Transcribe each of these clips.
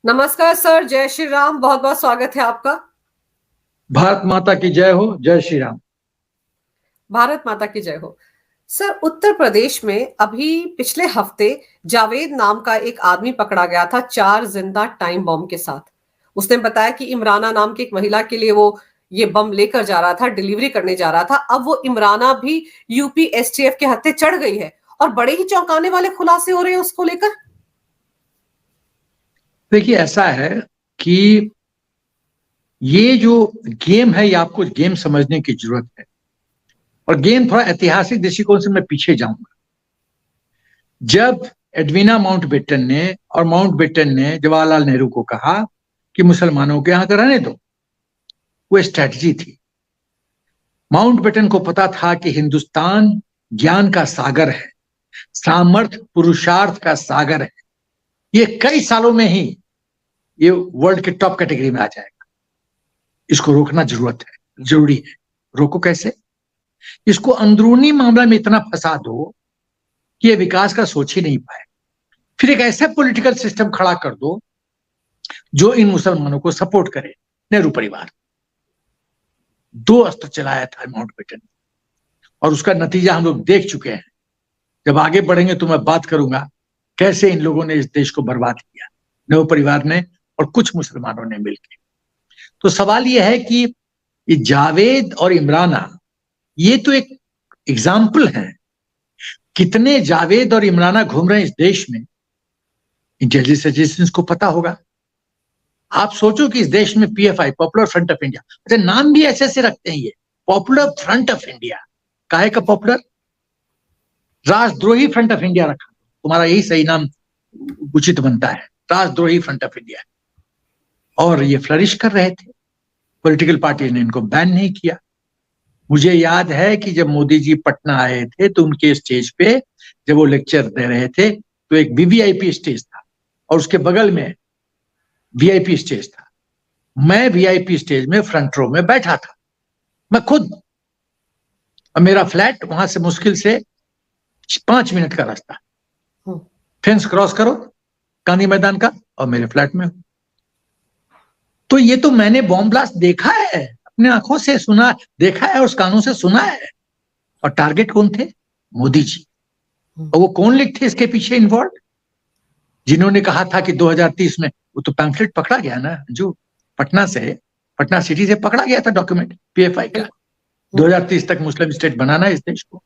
नमस्कार सर, जय श्री राम। बहुत बहुत स्वागत है आपका। भारत माता की जय हो। जय श्री राम। भारत माता की जय हो। सर, उत्तर प्रदेश में अभी पिछले हफ्ते जावेद नाम का एक आदमी पकड़ा गया था 4 जिंदा टाइम बम के साथ। उसने बताया कि इमराना नाम की एक महिला के लिए वो ये बम लेकर जा रहा था, डिलीवरी करने जा रहा था। अब वो इमराना भी यूपी एसटीएफ के हत्थे चढ़ गई है और बड़े ही चौंकाने वाले खुलासे हो रहे हैं उसको लेकर। देखिए, ऐसा है कि ये जो गेम है, ये आपको गेम समझने की जरूरत है। और गेम थोड़ा ऐतिहासिक दृष्टिकोण से मैं पीछे जाऊंगा। जब एडवीना माउंटबेटन ने जवाहरलाल नेहरू को कहा कि मुसलमानों के यहां का रहने दो, वो स्ट्रैटेजी थी। माउंटबेटन को पता था कि हिंदुस्तान ज्ञान का सागर है, सामर्थ्य पुरुषार्थ का सागर है। ये कई सालों में ही ये वर्ल्ड के टॉप कैटेगरी में आ जाएगा। इसको रोकना जरूरी है। रोको कैसे? इसको अंदरूनी मामला में इतना फंसा दो कि ये विकास का सोच ही नहीं पाए। फिर एक ऐसा पॉलिटिकल सिस्टम खड़ा कर दो जो इन मुसलमानों को सपोर्ट करे। नेहरू परिवार 2 अस्त्र चलाया था माउंटबेटन, और उसका नतीजा हम लोग देख चुके हैं। जब आगे बढ़ेंगे तो मैं बात करूंगा कैसे इन लोगों ने इस देश को बर्बाद किया, नेहरू परिवार ने और कुछ मुसलमानों ने मिलकर। तो सवाल यह है कि ये जावेद और इमराना, ये तो एक एग्जाम्पल है। कितने जावेद और इमराना घूम रहे हैं इस देश में, इंटेलिजेंस एजेंसीज को पता होगा। आप सोचो कि इस देश में PFI, popular front of India, अच्छा नाम भी ऐसे से रखते हैं, ये पॉपुलर फ्रंट ऑफ इंडिया। काहे का पॉपुलर? राजद्रोही फ्रंट ऑफ इंडिया रखा, तुम्हारा यही सही नाम उचित बनता है, राजद्रोही फ्रंट ऑफ इंडिया। और ये फ्लरिश कर रहे थे। पॉलिटिकल पार्टी ने इनको बैन नहीं किया। मुझे याद है कि जब मोदी जी पटना आए थे तो उनके स्टेज पे जब वो लेक्चर दे रहे थे तो एक वीवीआईपी स्टेज था और उसके बगल में वीआईपी स्टेज था। मैं वीआईपी स्टेज में फ्रंट रो में बैठा था, मैं खुद। और मेरा फ्लैट वहां से मुश्किल से 5 मिनट का रास्ता, फेंस क्रॉस करो गांधी मैदान का और मेरे फ्लैट में। तो ये तो मैंने बॉम्ब ब्लास्ट देखा है, अपने आंखों से सुना, देखा है, उस कानों से सुना है। और टारगेट कौन थे? मोदी जी। और वो कौन लोग थे इसके पीछे इन्वॉल्व, जिन्होंने कहा था कि 2030 में, वो तो पैम्फलेट पकड़ा गया ना, जो पटना सिटी से पकड़ा गया था डॉक्यूमेंट पीएफआई का। 2030 तक मुस्लिम स्टेट बनाना है इस देश को।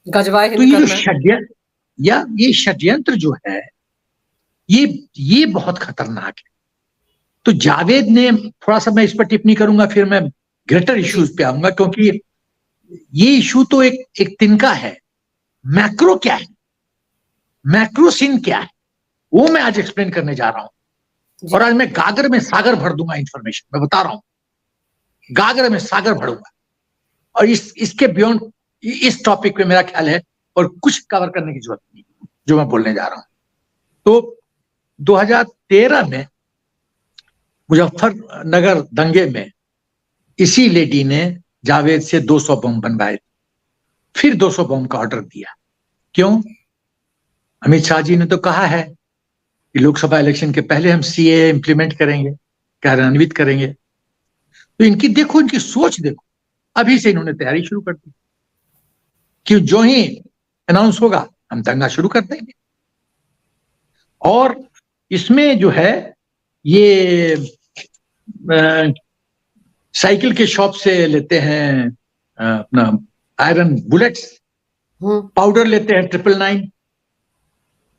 गजवाए तो ये जो षड्यंत्र, या ये षड्यंत्र जो है, ये बहुत खतरनाक है। तो जावेद ने, थोड़ा सा मैं इस पर टिप्पणी करूंगा, फिर मैं ग्रेटर इश्यूज पे आऊंगा, क्योंकि ये इशू तो एक तिनका है। मैक्रो क्या है, मैक्रो सीन क्या है, वो मैं आज एक्सप्लेन करने जा रहा हूं। और आज मैं गागर में सागर भर दूंगा इंफॉर्मेशन, मैं बता रहा हूं, गागर में सागर भरूंगा। और इसके बियॉन्ड इस टॉपिक पे मेरा ख्याल है और कुछ कवर करने की जरूरत नहीं जो मैं बोलने जा रहा हूं। तो 2013 में मुजफ्फरनगर दंगे में इसी लेडी ने जावेद से 200 बम बनवाए, फिर 200 बम का ऑर्डर दिया। क्यों? अमित शाह जी ने तो कहा है कि लोकसभा इलेक्शन के पहले हम सीए इंप्लीमेंट करेंगे, कार्यान्वित करेंगे। तो इनकी देखो, इनकी सोच देखो, अभी से इन्होंने तैयारी शुरू कर दी कि जो ही अनाउंस होगा हम दंगा शुरू कर देंगे। और इसमें जो है, ये साइकिल के शॉप से लेते हैं अपना आयरन बुलेट्स, पाउडर लेते हैं 999,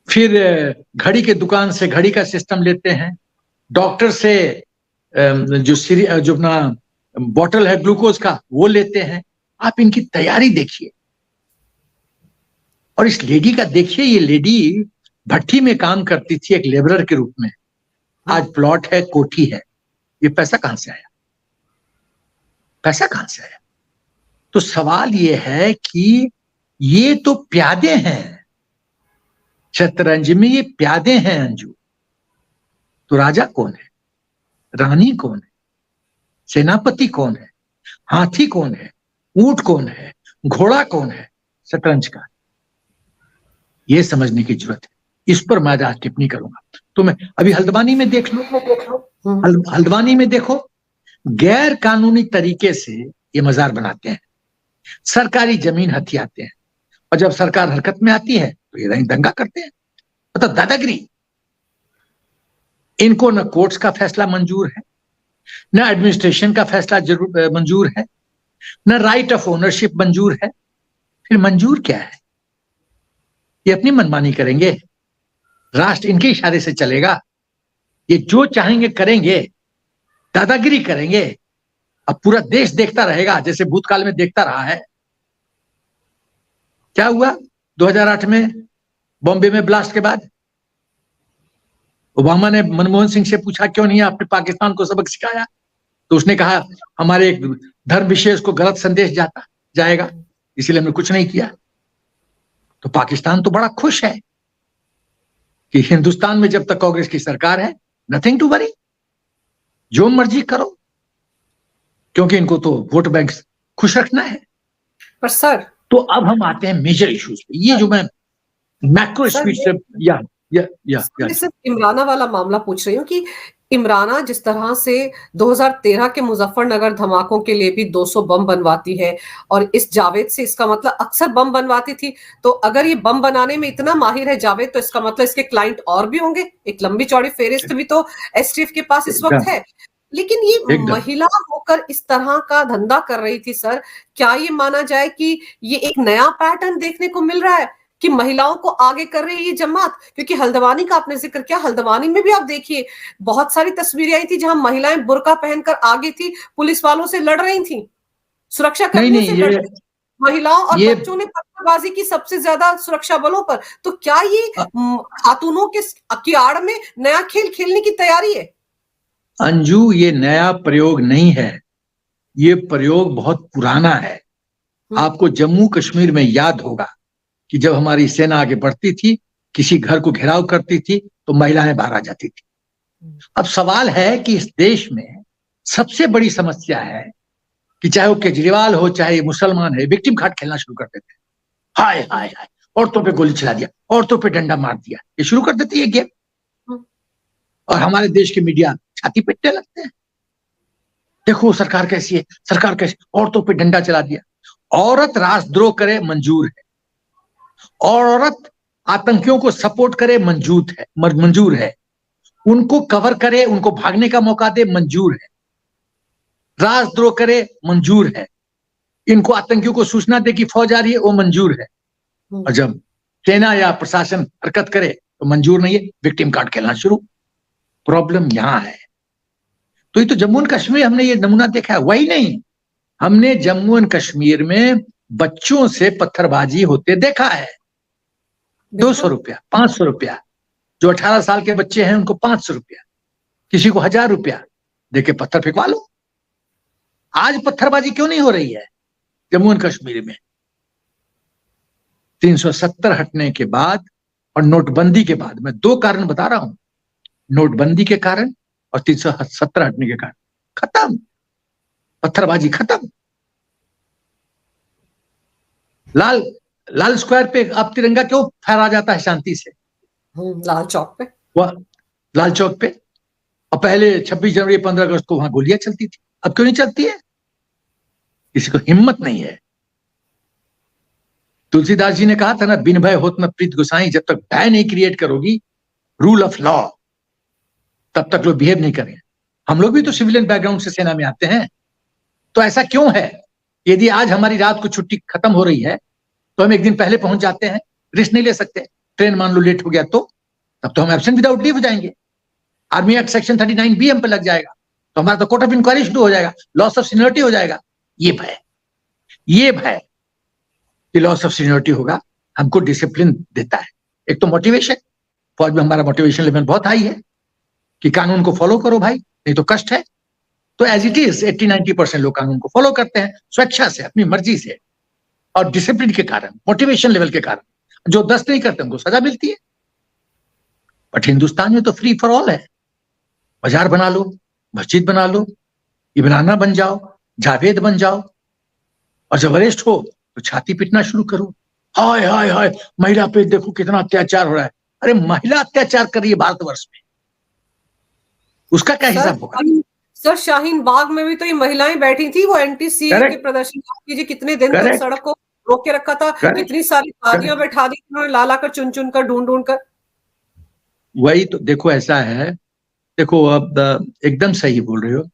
फिर घड़ी के दुकान से घड़ी का सिस्टम लेते हैं, डॉक्टर से जो अपना बॉटल है ग्लूकोज का वो लेते हैं। आप इनकी तैयारी देखिए। और इस लेडी का देखिए, ये लेडी भट्टी में काम करती थी एक लेबरर के रूप में, आज प्लॉट है, कोठी है। ये पैसा कहां से आया? पैसा कहां से आया? तो सवाल ये है कि ये तो प्यादे हैं शतरंज में, ये प्यादे हैं अंजू। तो राजा कौन है, रानी कौन है, सेनापति कौन है, हाथी कौन है, ऊंट कौन है, घोड़ा कौन है शतरंज का? ये समझने की जरूरत है। इस पर मैं आज टिप्पणी करूंगा। तुम अभी हल्द्वानी में देख लो, हल्द्वानी में देखो, गैर कानूनी तरीके से ये मजार बनाते हैं, सरकारी जमीन हथियाते हैं, और जब सरकार हरकत में आती है तो ये दंगा करते हैं। मतलब दादागिरी। इनको न कोर्ट्स का फैसला मंजूर है, न एडमिनिस्ट्रेशन का फैसला मंजूर है, न राइट ऑफ ओनरशिप मंजूर है। फिर मंजूर क्या है? ये अपनी मनमानी करेंगे, राष्ट्र इनके इशारे से चलेगा, ये जो चाहेंगे करेंगे, दादागिरी करेंगे। अब पूरा देश देखता रहेगा जैसे भूतकाल में देखता रहा है। क्या हुआ 2008 में बॉम्बे में ब्लास्ट के बाद? ओबामा ने मनमोहन सिंह से पूछा क्यों नहीं आपने पाकिस्तान को सबक सिखाया? तो उसने कहा हमारे एक धर्म विशेष को गलत संदेश जाएगा, इसीलिए हमने कुछ नहीं किया। तो पाकिस्तान तो बड़ा खुश है कि हिंदुस्तान में जब तक कांग्रेस की सरकार है, नथिंग टू वरी, जो मर्जी करो, क्योंकि इनको तो वोट बैंक खुश रखना है। पर सर, तो अब हम आते हैं मेजर इश्यूज पे। ये जो मैं मैक्रो स्पीच से मैं सिर्फ इमराना वाला मामला पूछ रही हूँ कि इमराना जिस तरह से 2013 के मुजफ्फरनगर धमाकों के लिए भी 200 बम बनवाती है, और इस जावेद से इसका मतलब अक्सर बम बनवाती थी, तो अगर ये बम बनाने में इतना माहिर है जावेद, तो इसका मतलब इसके क्लाइंट और भी होंगे। एक लंबी चौड़ी फेहरिस्त भी तो एसटीएफ के पास इस वक्त है। लेकिन ये महिला होकर इस तरह का धंधा कर रही थी सर, क्या ये माना जाए कि ये एक नया पैटर्न देखने को मिल रहा है कि महिलाओं को आगे कर रही है ये जमात? क्योंकि हल्द्वानी का आपने जिक्र किया, हल्द्वानी में भी आप देखिए बहुत सारी तस्वीरें आई थी जहां महिलाएं बुर्का पहनकर आगे थी, पुलिस वालों से लड़ रही थी, सुरक्षा कर्मियों से लड़ रही थी, महिलाओं और बच्चों ने पत्थरबाजी की सबसे ज्यादा सुरक्षा बलों पर। तो क्या ये खातूनों की आड़ में नया खेल खेलने की तैयारी है? अंजू, ये नया प्रयोग नहीं है, ये प्रयोग बहुत पुराना है। आपको जम्मू कश्मीर में याद होगा कि जब हमारी सेना आगे बढ़ती थी, किसी घर को घेराव करती थी, तो महिलाएं बाहर आ जाती थी। अब सवाल है कि इस देश में सबसे बड़ी समस्या है कि चाहे वो केजरीवाल हो, चाहे मुसलमान है, विक्टिम कार्ड खेलना शुरू कर देते हैं। हाय हाय हाय, औरतों पे गोली चला दिया, औरतों पे डंडा मार दिया, ये शुरू कर देती है गेम। और हमारे देश के मीडिया छाती पीटने लगते हैं, देखो सरकार कैसी है, सरकार कैसी, औरतों पे डंडा चला दिया। औरत राष्ट्रद्रोह करे मंजूर है, औरत आतंकियों को सपोर्ट करे मंजूर है, उनको कवर करे, उनको भागने का मौका दे मंजूर है, राष्ट्रद्रोह करे मंजूर है, इनको आतंकियों को सूचना दे कि फौज आ रही है वो मंजूर है। और जब सेना या प्रशासन हरकत करे तो मंजूर नहीं है, विक्टिम कार्ड खेलना शुरू। प्रॉब्लम यहां है। तो ये तो जम्मू एंड कश्मीर हमने ये नमूना देखा है। वही नहीं, हमने जम्मू एंड कश्मीर में बच्चों से पत्थरबाजी होते देखा है। 200 रुपया, 500 रुपया, जो 18 साल के बच्चे हैं उनको 500 रुपया, किसी को 1000 रुपया देके पत्थर फेंकवा लो। आज पत्थरबाजी क्यों नहीं हो रही है जम्मू एंड कश्मीर में? 370 हटने के बाद और नोटबंदी के बाद, मैं दो कारण बता रहा हूं, नोटबंदी के कारण और 370 हटने के कारण खत्म, पत्थरबाजी खत्म। लाल स्क्वायर पे अब तिरंगा क्यों फहरा जाता है शांति से? लाल चौक पे, लाल चौक पे। और पहले 26 जनवरी 15 अगस्त को वहां गोलियां चलती थी, अब क्यों नहीं चलती है? किसी को हिम्मत नहीं है। तुलसीदास जी ने कहा था ना, बिन भय होत न प्रीत गुसाई, जब तक भय नहीं क्रिएट करोगी, रूल ऑफ लॉ, तब तक लोग बिहेव नहीं करेंगे। हम लोग भी तो सिविलियन बैकग्राउंड से सेना में आते हैं, तो ऐसा क्यों है? यदि आज हमारी रात को छुट्टी खत्म हो रही है तो हम एक दिन पहले पहुंच जाते हैं, रिस्क नहीं ले सकते। ट्रेन मान लो लेट हो गया तो तब तो हम एब्सेंट विदाउट लीव हो जाएंगे, आर्मी एक्ट सेक्शन 39B हम पे लग जाएगा, तो हमारा तो कोर्ट ऑफ इंक्वायरी शुरू हो जाएगा, लॉस ऑफ सीनियरिटी हो जाएगा। ये भय कि लॉस ऑफ सीनियरिटी होगा हमको डिसिप्लिन देता है। एक तो मोटिवेशन, फौज में हमारा मोटिवेशन लेवल बहुत हाई है कि कानून को फॉलो करो भाई, नहीं तो कष्ट है। तो एज इट इज 80-90% लोग कानून को फॉलो करते हैं स्वेच्छा से, अपनी मर्जी से, और डिसिप्लिन के कारण, मोटिवेशन लेवल के कारण। जो 10 नहीं करते उनको सजा मिलती है। बट हिंदुस्तान में तो फ्री फॉर ऑल है, बाजार बना लो, मस्जिद बना लो, इमराना बन जाओ, जावेद बन जाओ, और जब अरेस्ट हो तो छाती पीटना शुरू करो, हाय हाय हाय महिला पे देखो कितना अत्याचार हो रहा है। अरे महिला अत्याचार कर रही है भारतवर्ष में, उसका क्या हिसाब होगा? सर शाहीन बाग में भी तो ये महिलाएं बैठी थी, वो एंटी सीए के प्रदर्शन कीजिए, कितने दिन तक सड़क को रोक के रखा था, कितनी सारी शादियां बैठा दी उन्होंने, ला कर चुन चुन कर ढूंढ ढूंढ कर। वही तो देखो, ऐसा है, देखो अब एकदम सही बोल रहे हो,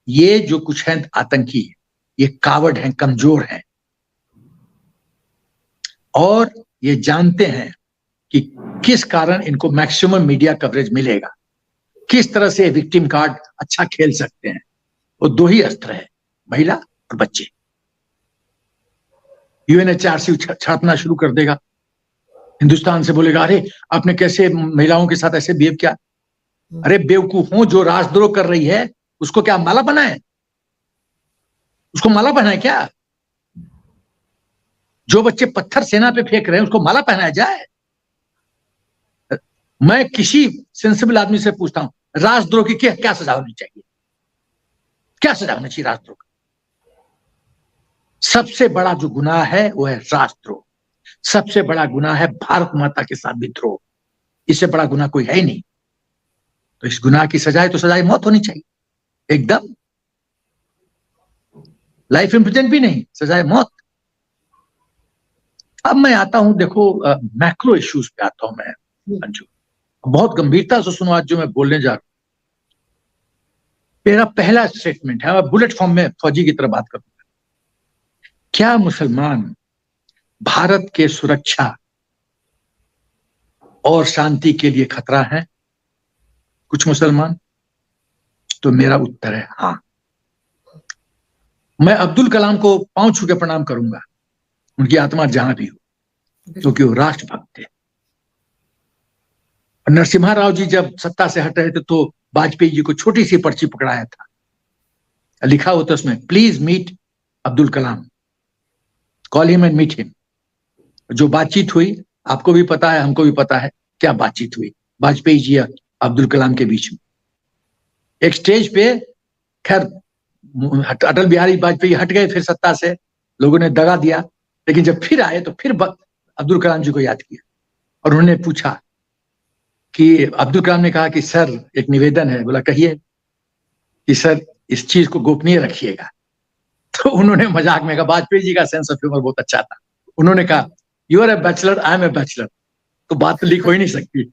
ये जो कुछ है आतंकी, ये कावड़ हैं, कमजोर हैं, और ये जानते हैं कि किस कारण इनको मैक्सिमम मीडिया कवरेज मिलेगा, किस तरह से विक्टिम कार्ड अच्छा खेल सकते हैं। वो दो ही अस्त्र है, महिला और बच्चे। यूएनएचआरसी छापना शुरू कर देगा, हिंदुस्तान से बोलेगा अरे आपने कैसे महिलाओं के साथ ऐसे बिहेव किया। अरे बेवकूफों, जो राजद्रोह कर रही है उसको क्या माला बनाए? उसको माला पहनाए क्या? जो बच्चे पत्थर सेना पे फेंक रहे हैं उसको माला पहनाया जाए? मैं किसी सेंसिबल आदमी से पूछता हूं, राजद्रोह की क्या सजा होनी चाहिए? क्या सजा होनी चाहिए राजद्रोह का? सबसे बड़ा जो गुनाह है वो है राजद्रोह, सबसे बड़ा गुनाह है भारत माता के साथ विद्रोह, इससे बड़ा गुनाह कोई है ही नहीं। तो इस गुनाह की सजाए तो सजाए मौत होनी चाहिए, एकदम लाइफ इम्प्रिजन भी नहीं, सजाए मौत। अब मैं आता हूं, देखो मैक्रो इश्यूज पे आता हूं मैं अंजू, बहुत गंभीरता से सुनो आज जो मैं बोलने जा रहा हूं। मेरा पहला स्टेटमेंट है, मैं बुलेट फॉर्म में फौजी की तरह बात करूंगा। क्या मुसलमान भारत के सुरक्षा और शांति के लिए खतरा है? कुछ मुसलमान? तो मेरा उत्तर है हाँ। मैं अब्दुल कलाम को पांव छू के प्रणाम करूंगा, उनकी आत्मा जहां भी हो, क्योंकि वो राष्ट्रभक्त थे। नरसिम्हा राव जी जब सत्ता से हट रहे थे तो वाजपेयी जी को छोटी सी पर्ची पकड़ाया था, लिखा होता उसमें please meet Abdul Kalam, call him and meet him. जो बातचीत हुई आपको भी पता है, हमको भी पता है क्या बातचीत हुई वाजपेयी जी अब्दुल कलाम के बीच में। एक स्टेज पे, खैर अटल बिहारी वाजपेयी हट गए फिर सत्ता से, लोगों ने दगा दिया, लेकिन जब फिर आए तो फिर अब्दुल कलाम जी को याद किया और उन्होंने पूछा कि, अब्दुल कलाम ने कहा कि सर एक निवेदन है। बोला कहिए। कि सर इस चीज को गोपनीय रखिएगा। तो उन्होंने मजाक में कहा, वाजपेयी जी का सेंस ऑफ ह्यूमर बहुत अच्छा था, उन्होंने कहा you are a bachelor, I am a bachelor, तो बात तो लीक हो ही नहीं सकती।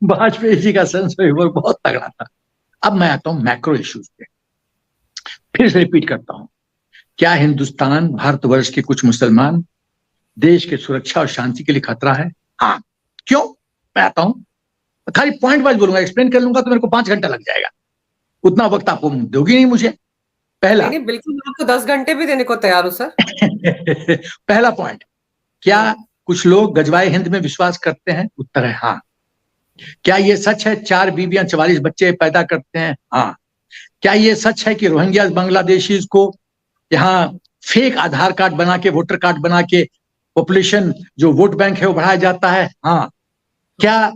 वाजपेयी जी का सेंस ऑफ ह्यूमर बहुत तगड़ा था। अब मैं आता हूं मैक्रो इश्यूज पे, फिर से रिपीट करता हूं, क्या हिंदुस्तान, भारतवर्ष के कुछ मुसलमान देश के सुरक्षा और शांति के लिए खतरा है? हाँ। क्यों? मैं आता हूं, खाली पॉइंट वाइज बोलूंगा, एक्सप्लेन कर लूंगा तो मेरे को 5 घंटा लग जाएगा, उतना वक्त आपको दोगी नहीं मुझे। पहला, नहीं, बिल्कुल मैं आपको 10 घंटे भी देने को तैयार हूं सर। पहला पॉइंट, क्या कुछ लोग गजवाए हिंद में विश्वास करते हैं? उत्तर है हाँ। क्या ये सच है 4 बीबियां 44 बच्चे पैदा करते हैं? हाँ। क्या ये सच है कि रोहिंग्या बांग्लादेशीज को यहाँ फेक आधार कार्ड बना के, वोटर कार्ड बना के पॉपुलेशन जो वोट बैंक है वो बढ़ाया जाता है? हाँ। क्या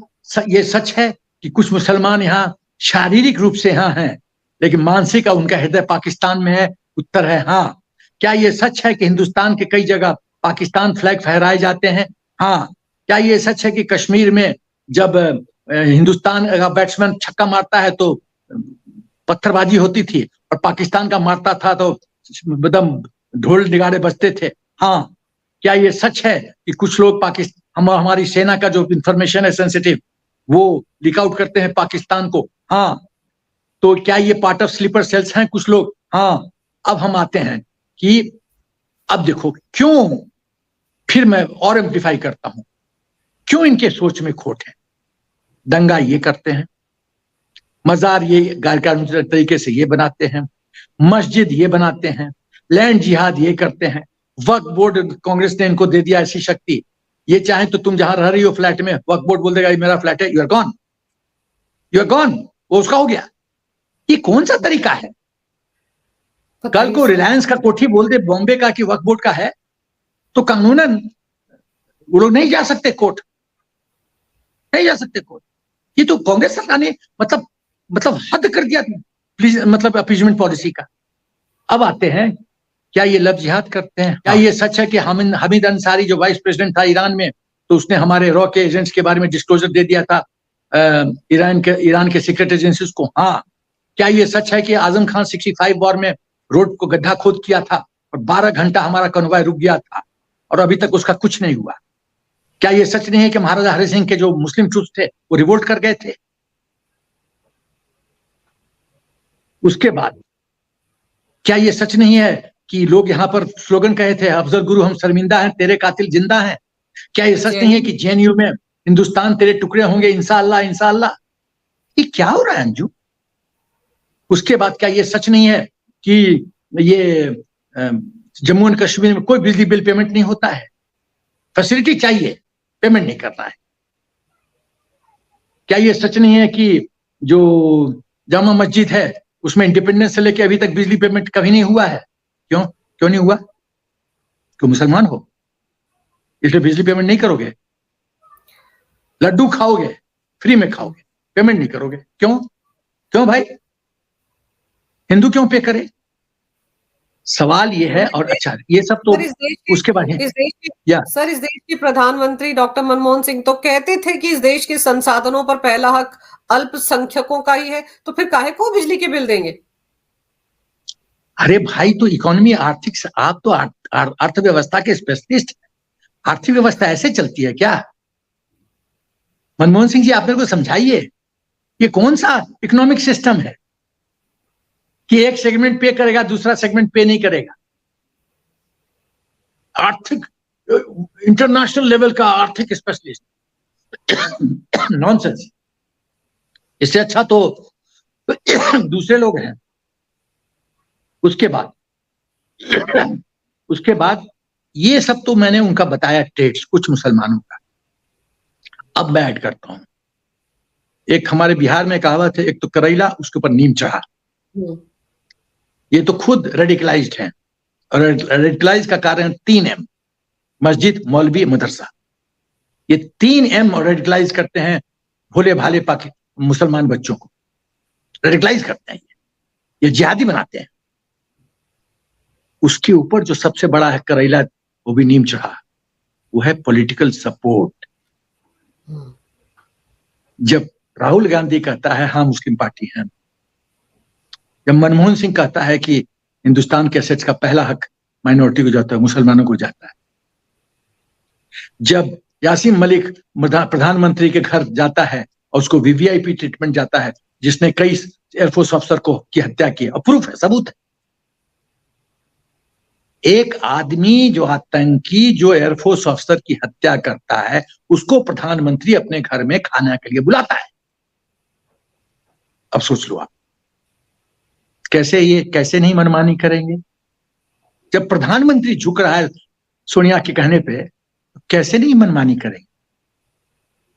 ये सच है कि कुछ मुसलमान यहाँ शारीरिक रूप से यहाँ हैं लेकिन मानसिक उनका हृदय पाकिस्तान में है? उत्तर है हाँ। क्या ये सच है कि हिंदुस्तान के कई जगह पाकिस्तान फ्लैग फहराए जाते हैं? हाँ। क्या ये सच है कि कश्मीर में जब हिंदुस्तान का बैट्समैन छक्का मारता है तो पत्थरबाजी होती थी और पाकिस्तान का मारता था तो एकदम ढोल निगाड़े बजते थे? हाँ। क्या ये सच है कि कुछ लोग हमारी सेना का जो इंफॉर्मेशन है सेंसिटिव वो लीक आउट करते हैं पाकिस्तान को? हाँ। तो क्या ये पार्ट ऑफ स्लीपर सेल्स हैं कुछ लोग? हाँ। अब हम आते हैं कि अब देखो क्यों, फिर मैं और एम्प्लीफाई करता हूं, क्यों इनके सोच में खोट है। दंगा ये करते हैं, मजार ये गैर तरीके से ये बनाते हैं, मस्जिद ये बनाते हैं, लैंड जिहाद ये करते हैं, वक्फ बोर्ड कांग्रेस ने इनको दे दिया ऐसी शक्ति, ये चाहे तो तुम जहां रह रही हो फ्लैट में वक्फ बोर्ड बोल देगा ये मेरा फ्लैट है, you are gone, you are gone, वो उसका हो गया। ये कौन सा तरीका है? कल को रिलायंस का कोठी बोल दे बॉम्बे का कि वक्फ बोर्ड का है तो कानूनन वो लोग नहीं जा सकते कोर्ट, नहीं जा सकते कोर्ट। ये तो कांग्रेस सरकार ने मतलब हद कर दिया मतलब अपीजमेंट पॉलिसी का। अब आते हैं, क्या ये लव जिहाद करते हैं? क्या ये सच है कि हमीद अंसारी जो वाइस प्रेसिडेंट था ईरान में तो उसने हमारे रॉ के एजेंट्स के बारे में डिस्क्लोजर दे दिया था ईरान के सीक्रेट एजेंसीज को। हाँ, क्या ये सच है कि आजम खान 65 वॉर में रोड को गड्ढा खोद किया था और 12 घंटा हमारा कन्वॉय रुक गया था और अभी तक उसका कुछ नहीं हुआ? क्या ये सच नहीं है कि महाराजा हरि सिंह के जो मुस्लिम ट्रूप्स थे वो रिवोल्ट कर गए थे? उसके बाद क्या ये सच नहीं है कि लोग यहां पर स्लोगन कहे थे, अफजल गुरु हम शर्मिंदा हैं, तेरे कातिल जिंदा हैं? क्या ये सच नहीं है कि जेएनयू में हिंदुस्तान तेरे टुकड़े होंगे इंशाअल्लाह इंशाअल्लाह? ये क्या हो रहा है अंजू? उसके बाद क्या ये सच नहीं है कि ये जम्मू एंड कश्मीर में कोई बिजली बिल पेमेंट नहीं होता है? फैसिलिटी चाहिए, पेमेंट नहीं करना है। क्या ये सच नहीं है कि जो जामा मस्जिद है उसमें इंडिपेंडेंस से लेके अभी तक बिजली पेमेंट कभी नहीं हुआ है? क्यों नहीं हुआ? क्यों मुसलमान हो इसलिए बिजली पेमेंट नहीं करोगे? लड्डू खाओगे, फ्री में खाओगे, पेमेंट नहीं करोगे? क्यों भाई? हिंदू क्यों पे करे? सवाल ये है। और अच्छा, ये सब तो उसके बाद इस देश के प्रधानमंत्री डॉक्टर मनमोहन सिंह तो कहते थे कि इस देश के संसाधनों पर पहला हक अल्पसंख्यकों का ही है, तो फिर काहे को बिजली के बिल देंगे? अरे भाई, तो इकोनॉमी आर्थिक, आप तो अर्थव्यवस्था के स्पेशलिस्ट हैं। आर्थिक व्यवस्था ऐसे चलती है क्या? मनमोहन सिंह जी, आप मेरे को समझाइए, ये कौन सा इकोनॉमिक सिस्टम है कि एक सेगमेंट पे करेगा, दूसरा सेगमेंट पे नहीं करेगा? आर्थिक इंटरनेशनल लेवल का आर्थिक स्पेशलिस्ट नॉनसेंस। इससे अच्छा तो दूसरे लोग हैं। उसके बाद ये सब तो मैंने उनका बताया ट्रेड्स कुछ मुसलमानों का। अब मैं ऐड करता हूं, एक हमारे बिहार में कहावत है, एक तो करेला उसके ऊपर नीम चढ़ा। ये तो खुद रेडिकलाइज्ड हैं और रेडिकलाइज का कारण 3M, मस्जिद, मौलवी, मदरसा। ये 3M रेडिकलाइज करते हैं भोले भाले पाक मुसलमान बच्चों को, रेडिकलाइज करते हैं, ये जिहादी बनाते हैं। उसके ऊपर जो सबसे बड़ा है करेला, वो भी नीम चढ़ा, वो है पॉलिटिकल सपोर्ट। जब राहुल गांधी कहता है हाँ मुस्लिम पार्टी है, जब मनमोहन सिंह कहता है कि हिंदुस्तान के एसेट्स का पहला हक माइनॉरिटी को जाता है, मुसलमानों को जाता है, जब यासीन मलिक प्रधानमंत्री के घर जाता है और उसको वीवीआईपी ट्रीटमेंट जाता है, जिसने कई एयरफोर्स अफसर की हत्या की, अप्रूफ है, सबूत है। एक आदमी जो आतंकी, जो एयरफोर्स अफसर की हत्या करता है, उसको प्रधानमंत्री अपने घर में खाने के लिए बुलाता है। अब सोच लो आप, कैसे नहीं मनमानी करेंगे? जब प्रधानमंत्री झुक रहा है सोनिया के कहने पे, कैसे नहीं मनमानी करेंगे?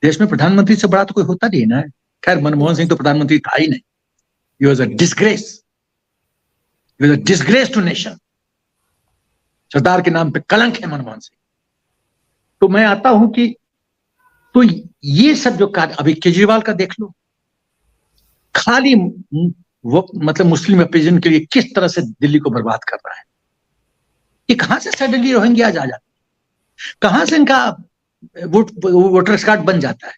देश में प्रधानमंत्री से बड़ा तो कोई होता नहीं ना। खैर, मनमोहन सिंह तो प्रधानमंत्री था ही नहीं। He was a disgrace. He was a disgrace to nation. सरदार के नाम पे कलंक है मनमोहन सिंह। तो मैं आता हूं कि तो ये सब जो कार्य, अभी केजरीवाल का देख लो, खाली वो मतलब मुस्लिम अपोजिशन के लिए किस तरह से दिल्ली को बर्बाद कर रहा है। ये कहां से सडनली रोहिंग्या आ जाते हैं? कहां से इनका वोटर कार्ड बन जाता है?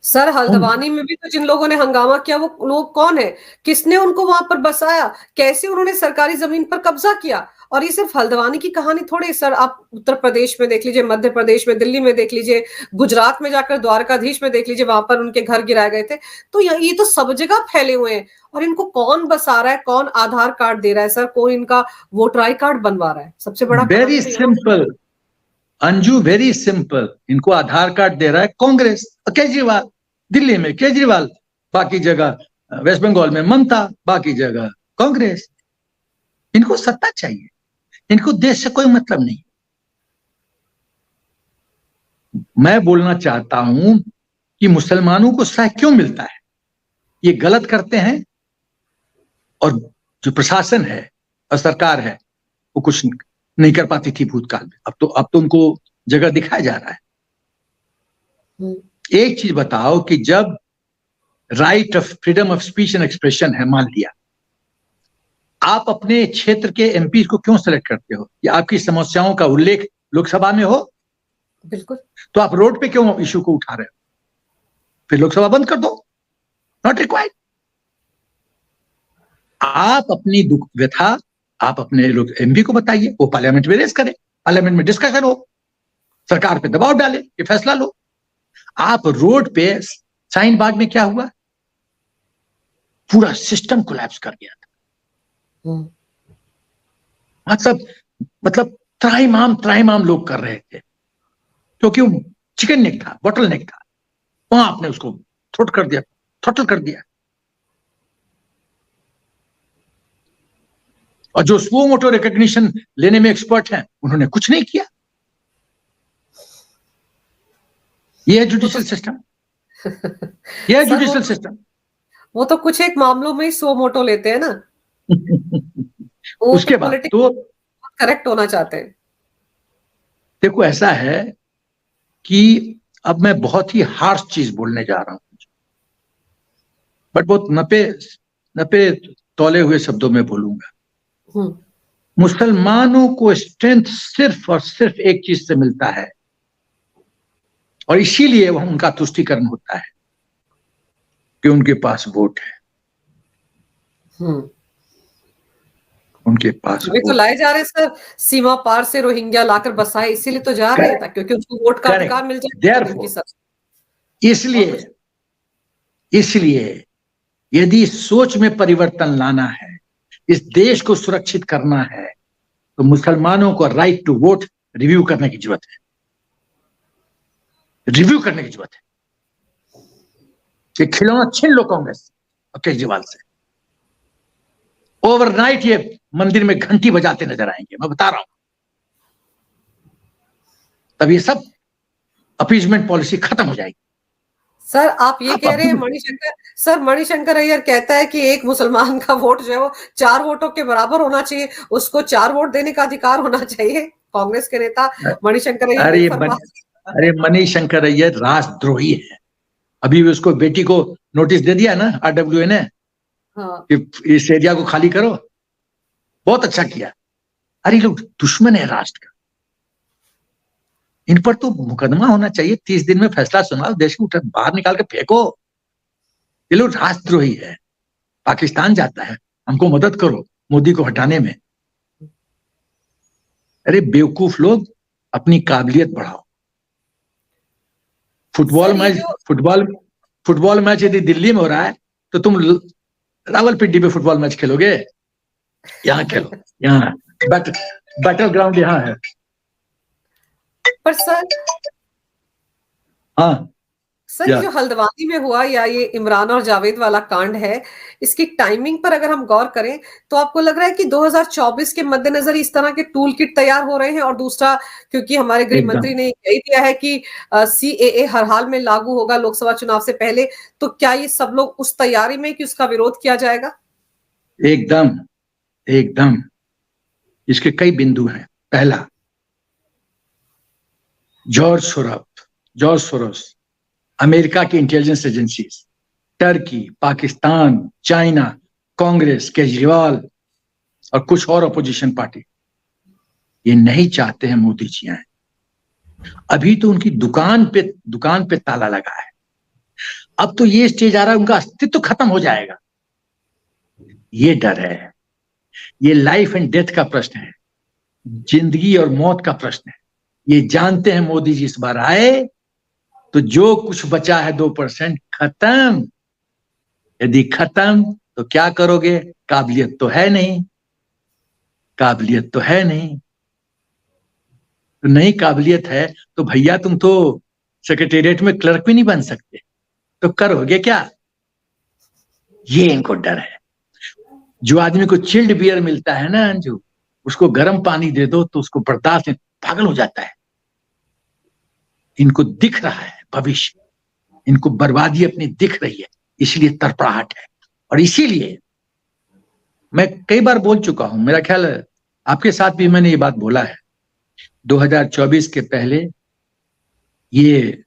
सर, हल्द्वानी में भी तो जिन लोगों ने हंगामा किया, वो लोग कौन है? किसने उनको वहां पर बसाया? कैसे उन्होंने सरकारी जमीन पर कब्जा किया? और ये सिर्फ हल्द्वानी की कहानी थोड़ी। सर, आप उत्तर प्रदेश में देख लीजिए, मध्य प्रदेश में, दिल्ली में देख लीजिए, गुजरात में जाकर द्वारकाधीश में देख लीजिए, वहां पर उनके घर गिराए गए थे। तो ये तो सब जगह फैले हुए हैं। और इनको कौन बसा रहा है? कौन आधार कार्ड दे रहा है? सर, कौन इनका वोटर आई कार्ड बनवा रहा है? सबसे बड़ा very simple Anju, very simple. इनको आधार कार्ड दे रहा है कांग्रेस। केजरीवाल, दिल्ली में केजरीवाल, बाकी जगह वेस्ट बंगाल में ममता, बाकी जगह कांग्रेस। इनको सत्ता चाहिए, इनको देश से कोई मतलब नहीं। मैं बोलना चाहता हूं कि मुसलमानों को सह क्यों मिलता है? ये गलत करते हैं और जो प्रशासन है और सरकार है वो कुछ नहीं कर पाती थी भूतकाल में। अब तो उनको जगह दिखाया जा रहा है। एक चीज बताओ कि जब right of freedom of speech and expression है, मान लिया, आप अपने क्षेत्र के एमपी को क्यों सेलेक्ट करते हो? या आपकी समस्याओं का उल्लेख लोकसभा में हो? बिल्कुल। तो आप रोड पे क्यों इशू को उठा रहे हो? फिर लोकसभा बंद कर दो, नॉट रिक्वायर्ड। आप अपनी दुख व्यथा आप अपने लोग एमपी को बताइए, वो पार्लियामेंट में रेस करे, पार्लियामेंट में डिस्कशन हो, सरकार पे दबाव डाले कि फैसला लो। आप रोड पे शाहीन बाग में क्या हुआ, पूरा सिस्टम कोलैप्स कर गया था। मतलब त्राहिमाम लोग कर रहे थे, क्योंकि वो चिकन नेक था, बॉटल नेक था, वहां आपने उसको थ्रोटल कर दिया। और जो स्लो मोटो रिकॉग्निशन लेने में एक्सपर्ट हैं, उन्होंने कुछ नहीं किया। ये है जुडिशियल सिस्टम, ये है जुडिशियल सिस्टम। वो तो कुछ एक मामलों में ही सो मोटो लेते हैं ना। उसके बाद तो करेक्ट होना चाहते हैं। देखो, ऐसा है कि अब मैं बहुत ही हार्श चीज बोलने जा रहा हूं, बट बहुत नपे तौले हुए शब्दों में बोलूंगा। मुसलमानों को स्ट्रेंथ सिर्फ और सिर्फ एक चीज से मिलता है, और इसीलिए वह उनका तुष्टीकरण होता है कि उनके पास वोट है। उनके पास अभी तो लाए जा रहे हैं सर, सीमा पार से रोहिंग्या लाकर बसाए, इसीलिए तो जा रहे हैं क्योंकि उनको वोट का अधिकार मिल जाए। इसलिए यदि सोच में परिवर्तन लाना है, इस देश को सुरक्षित करना है, तो मुसलमानों को राइट टू वोट रिव्यू करने की जरूरत है। ये खिलौना छीन लो कांग्रेस और केजरीवाल से। ओवरनाइट ये मंदिर में घंटी बजाते नजर आएंगे, मैं बता रहा हूं। तब ये सब अपीजमेंट पॉलिसी खत्म हो जाएगी। सर आप ये कह रहे हैं, मणिशंकर अय्यर कहता है कि एक मुसलमान का वोट जो है वो 4 वोटों के बराबर होना चाहिए, उसको 4 वोट देने का अधिकार होना चाहिए। कांग्रेस के नेता मणिशंकर अय्यर अरे मणिशंकर अय्यर राष्ट्रद्रोही है। अभी भी उसको बेटी को नोटिस दे दिया ना आरडब्ल्यूए ने, कि इस एरिया को खाली करो। बहुत अच्छा किया। अरे लोग दुश्मन है राष्ट्र का, इन पर तो मुकदमा होना चाहिए, 30 दिन में फैसला सुनाओ, देश को बाहर निकाल के फेंको। ये लोग राष्ट्रद्रोही है। पाकिस्तान जाता है, हमको मदद करो मोदी को हटाने में। अरे बेवकूफ लोग, अपनी काबिलियत बढ़ाओ। फुटबॉल मैच यदि दिल्ली में हो रहा है, तो तुम रावलपिंडी में फुटबॉल मैच खेलोगे? यहाँ खेलो, यहाँ बैटल ग्राउंड यहाँ है। पर सर ये जो हल्द्वानी में हुआ, या ये इमरान और जावेद वाला कांड है, इसकी टाइमिंग पर अगर हम गौर करें तो आपको लग रहा है कि 2024 के मद्देनजर इस तरह के टूल किट तैयार हो रहे हैं? और दूसरा, क्योंकि हमारे गृह मंत्री ने यही दिया है कि सीएए हर हाल में लागू होगा लोकसभा चुनाव से पहले, तो क्या ये सब लोग उस तैयारी में कि उसका विरोध किया जाएगा? एकदम इसके कई बिंदु हैं। पहला, जॉर्ज सोरोस, अमेरिका की intelligence agencies, Turkey, Pakistan, China, Congress, Kejriwal और कुछ और अपोजिशन पार्टी, ये नहीं चाहते हैं मोदी जी आए। अभी तो उनकी दुकान पे ताला लगा है। अब तो ये स्टेज आ रहा है, उनका अस्तित्व खत्म हो जाएगा। ये डर है। ये लाइफ एंड डेथ का प्रश्न है, जिंदगी और मौत का प्रश्न है। ये जानते हैं मोदी जी इस बार आए तो जो कुछ बचा है 2% खत्म। यदि खत्म तो क्या करोगे? काबिलियत तो है नहीं। तो नहीं काबिलियत है तो भैया तुम तो सेक्रेटेरिएट में क्लर्क भी नहीं बन सकते, तो करोगे क्या? ये इनको डर है। जो आदमी को चिल्ड बियर मिलता है ना अंजू, उसको गर्म पानी दे दो तो उसको बर्दाश्त नहीं, पागल हो जाता है। इनको दिख रहा है भविष्य, इनको बर्बादी अपनी दिख रही है, इसलिए तड़पड़ाहट है। और इसीलिए मैं कई बार बोल चुका हूं, मेरा ख्याल है आपके साथ भी मैंने ये बात बोला है, 2024 के पहले ये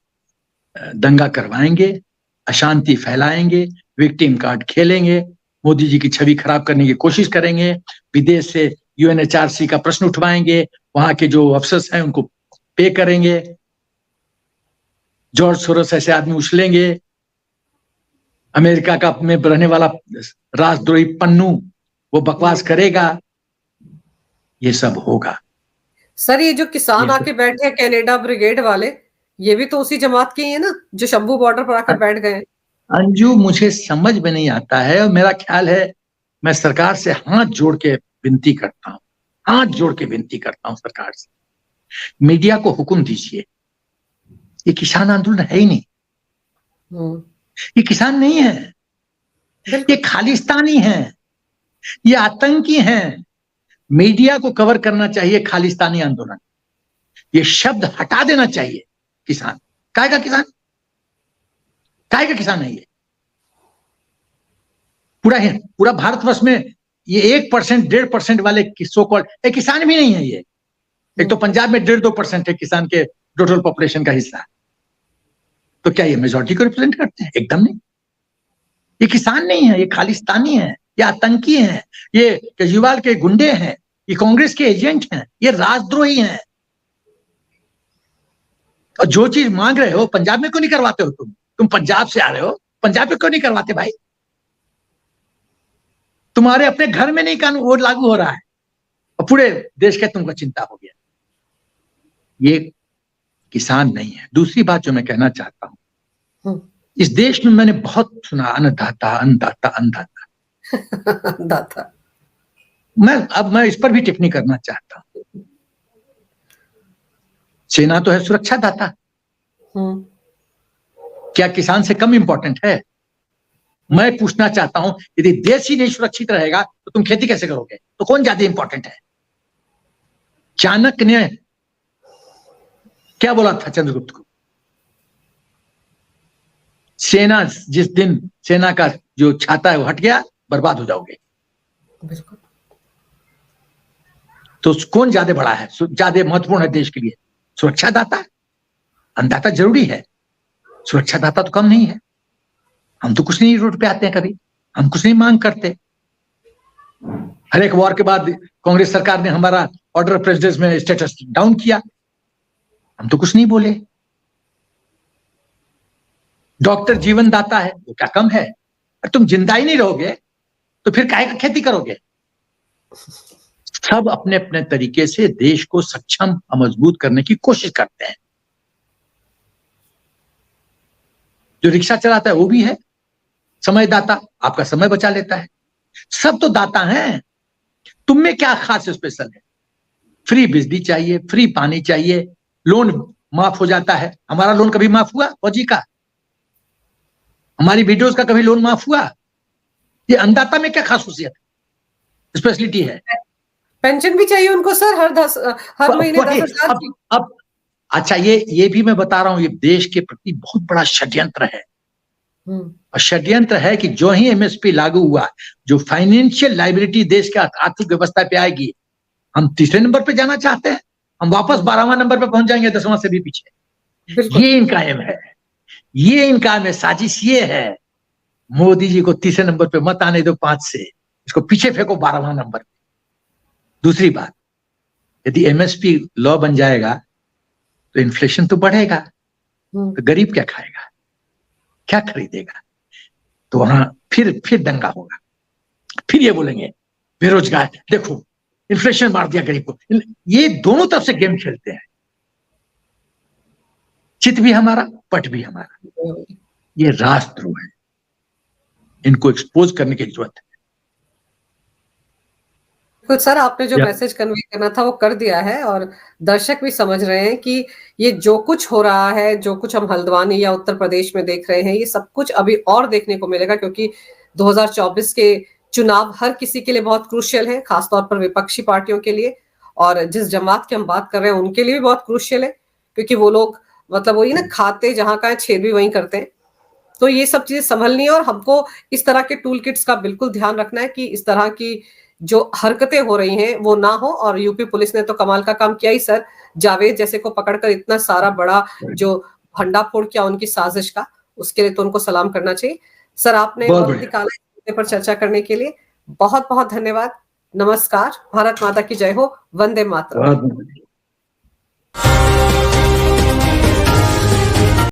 दंगा करवाएंगे, अशांति फैलाएंगे, विक्टिम कार्ड खेलेंगे, मोदी जी की छवि खराब करने की कोशिश करेंगे, विदेश से यूएनएचआरसी का प्रश्न उठवाएंगे, वहां के जो अफसर्स हैं उनको पे करेंगे, जॉर्ज सोरोस ऐसे आदमी उछलेंगे, अमेरिका का में रहने वाला राजद्रोही पन्नू वो बकवास करेगा, ये सब होगा। सर ये जो किसान आके बैठे हैं कनाडा ब्रिगेड वाले, ये भी तो उसी जमात के ही है ना, जो शंभू बॉर्डर पर आकर बैठ गए हैं। अंजू, मुझे समझ में नहीं आता है, और मेरा ख्याल है मैं सरकार से हाथ जोड़ के विनती करता हूँ, हाथ जोड़ के विनती करता हूँ सरकार से, मीडिया को हुक्म दीजिए, ये किसान आंदोलन है ही नहीं, ये किसान नहीं है, ये खालिस्तानी है, ये आतंकी हैं। मीडिया को कवर करना चाहिए खालिस्तानी आंदोलन, ये शब्द हटा देना चाहिए। किसान काय का किसान, काय का किसान है ये? पूरा भारतवर्ष में ये 1%, 1.5% वाले सो कॉल्ड एक किसान भी नहीं है ये। एक तो पंजाब में 1.5-2% है किसान के टोटल पॉपुलेशन का हिस्सा, तो क्या ये मेजॉरिटी को रिप्रेजेंट करते हैं? एकदम नहीं। ये किसान नहीं है, ये खालिस्तानी है, ये आतंकी हैं, ये केजरीवाल के गुंडे हैं, ये कांग्रेस के एजेंट हैं, ये राजद्रोही हैं। और जो चीज मांग रहे हो पंजाब में क्यों नहीं करवाते हो? तुम पंजाब से आ रहे हो, पंजाब में क्यों नहीं करवाते भाई? तुम्हारे अपने घर में नहीं कानून वो लागू हो रहा है और पूरे देश का तुमको चिंता हो गया। ये किसान नहीं है। दूसरी बात जो मैं कहना चाहता हूं, इस देश में मैंने बहुत सुना अन्नदाता अन्नदाता अन्नदाता दाता। मैं इस पर भी टिप्पणी करना चाहता हूं। सेना तो है सुरक्षा दाता, क्या किसान से कम इंपॉर्टेंट है? मैं पूछना चाहता हूं, यदि देश ही नहीं सुरक्षित रहेगा तो तुम खेती कैसे करोगे? तो कौन ज्यादा इंपॉर्टेंट है? चाणक्य ने क्या बोला था चंद्रगुप्त को? सेना जिस दिन सेना का जो छाता है वो हट गया, बर्बाद हो जाओगे। बिल्कुल। तो कौन ज्यादा बड़ा है, ज्यादा महत्वपूर्ण है देश के लिए? सुरक्षा दाता। अन्नदाता जरूरी है, सुरक्षा दाता तो कम नहीं है। हम तो कुछ नहीं रोड पे आते हैं, कभी हम कुछ नहीं मांग करते। हर एक वॉर के बाद कांग्रेस सरकार ने हमारा ऑर्डर ऑफ प्रेसिडेंस में स्टेटस डाउन किया, हम तो कुछ नहीं बोले। डॉक्टर जीवन दाता है, वो क्या कम है? तुम जिंदा ही नहीं रहोगे तो फिर काहे का खेती करोगे? सब अपने अपने तरीके से देश को सक्षम और मजबूत करने की कोशिश करते हैं। जो रिक्शा चलाता है वो भी है समय दाता, आपका समय बचा लेता है। सब तो दाता हैं। तुम में क्या खास स्पेशल है? फ्री बिजली चाहिए, फ्री पानी चाहिए, लोन माफ हो जाता है। हमारा लोन कभी माफ हुआ? फौजी का, हमारी वीडियोस का कभी लोन माफ हुआ? ये अन्नदाता में क्या खासियत है, स्पेशलिटी है? पेंशन भी चाहिए उनको सर, हर महीने 10,000 की। अब अच्छा, ये भी मैं बता रहा हूं, ये देश के प्रति बहुत बड़ा षड्यंत्र है। और षड्यंत्र है कि जो ही एमएसपी लागू हुआ, जो फाइनेंशियल लायबिलिटी देश के आर्थिक व्यवस्था पे आएगी, हम तीसरे नंबर पे जाना चाहते हैं, हम वापस 12वां नंबर पे पहुंच जाएंगे, 10वां से भी पीछे। ये इनका एम है, ये इनका एम है। साजिश ये है, मोदी जी को तीसरे नंबर पे मत आने दो 5 से, इसको पीछे फेंको 12वां नंबर पे। दूसरी बात, यदि एमएसपी लॉ बन जाएगा तो इन्फ्लेशन तो बढ़ेगा, तो गरीब क्या खाएगा, क्या खरीदेगा? तो वहां फिर दंगा होगा, फिर ये बोलेंगे बेरोजगार, देखो इन्फ्लेशन मार दिया गरीब को। ये दोनों तरफ से गेम खेलते हैं, चित भी हमारा, पट भी हमारा। ये राष्ट्रद्रोह है, इनको एक्सपोज करने की जरूरत है। कुछ सर आपने जो मैसेज कन्वे करना था वो कर दिया है, और दर्शक भी समझ रहे हैं कि ये जो कुछ हो रहा है, जो कुछ हम हल्द्वानी या उत्तर प्रदेश में देख रहे हैं, ये सब कुछ अभी और देखने को मिलेगा, क्योंकि 2024 के चुनाव हर किसी के लिए बहुत क्रूशियल है, खासतौर पर विपक्षी पार्टियों के लिए, और जिस जमात की हम बात कर रहे हैं उनके लिए भी बहुत क्रूशियल है, क्योंकि वो लोग मतलब वही ना, खाते जहां का है छेद भी वहीं करते हैं। तो ये सब चीजें संभलनी है, और हमको इस तरह के टूल किट्स का बिल्कुल ध्यान रखना है कि इस तरह की जो हरकतें हो रही हैं वो ना हो। और यूपी पुलिस ने तो कमाल का काम किया ही सर, जावेद जैसे को पकड़कर इतना सारा बड़ा जो भंडाफोड़ किया उनकी साजिश का, उसके लिए तो उनको सलाम करना चाहिए। सर आपने वक्त निकाला पर चर्चा करने के लिए, बहुत बहुत धन्यवाद। नमस्कार, भारत माता की जय हो, वंदे मातरम।